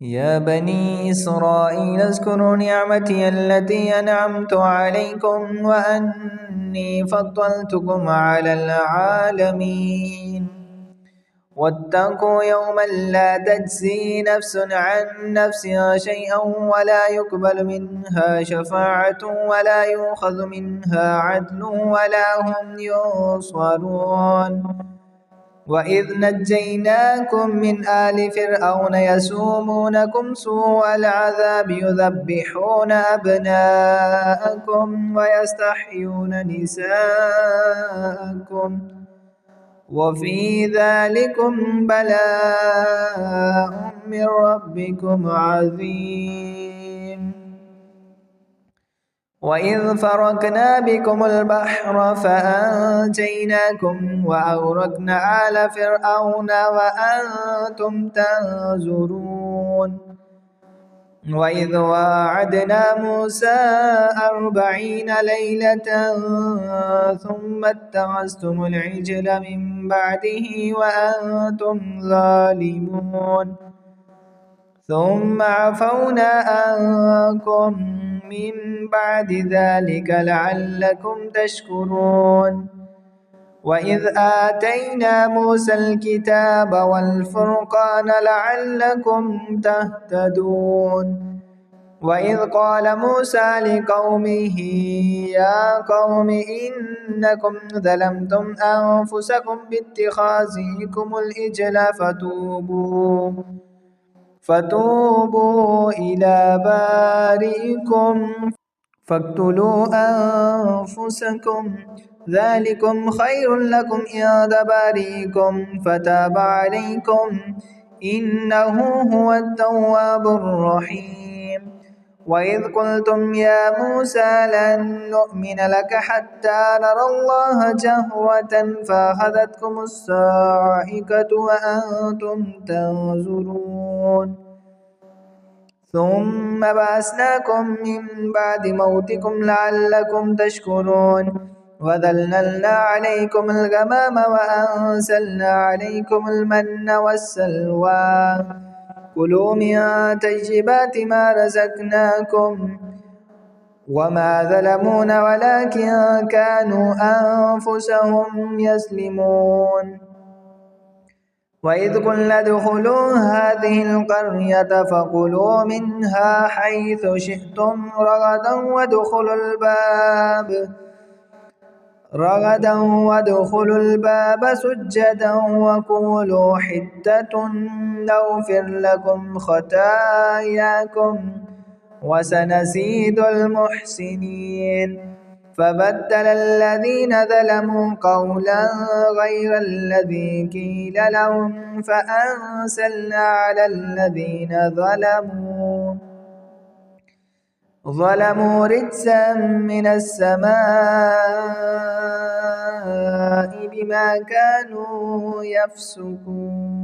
يا بني إسرائيل اذكروا نعمتي التي أنعمت عليكم وأني فضلتكم على العالمين واتقوا يوما لا تجزي نفس عن نفس شيئا ولا يقبل منها شفاعة ولا يؤخذ منها عدل ولا هم ينصرون وإذ نجيناكم من آل فرعون يسومونكم سوء العذاب يذبحون أبناءكم ويستحيون نساءكم وفي ذلكم بلاء من ربكم عظيم وإذ فرقنا بكم البحر فأنجيناكم وأغرقنا آل فرعون وأنتم تنظرون وإذ واعدنا موسى 40 ليلة ثم اتخذتم العجل من بعده وأنتم ظالمون ثم عفونا عنكم من بعد ذلك لعلكم تشكرون وإذ آتينا موسى الكتاب والفرقان لعلكم تهتدون وإذ قال موسى لقومه يا قوم إنكم ظلمتم أنفسكم باتخاذكم العجل فتوبوا إلى بارئكم فاقتلوا أنفسكم ذلكم خير لكم عند بارئكم فتاب عليكم إنه هو التواب الرحيم وإذ قلتم يا موسى لن نؤمن لك حتى نرى الله جهرة فأخذتكم الصاعقة وأنتم تنظرون ثم بعثناكم من بعد موتكم لعلكم تشكرون وظللنا عليكم الغمام وأنزلنا عليكم المن والسلوى كلوا من طيبات ما رزقناكم وما ظلمونا ولكن كانوا أنفسهم يظلمون وإذ قلنا ادخلوا هذه القرية فكلوا منها حيث شئتم رغدا وادخلوا الباب سجدا وقولوا حتة نغفر لكم خطاياكم وسنزيد المحسنين فبدل الذين ظلموا قولا غير الذي قيل لهم فأنزلنا على الذين ظلموا رجزا من السماء بما كانوا يفسقون.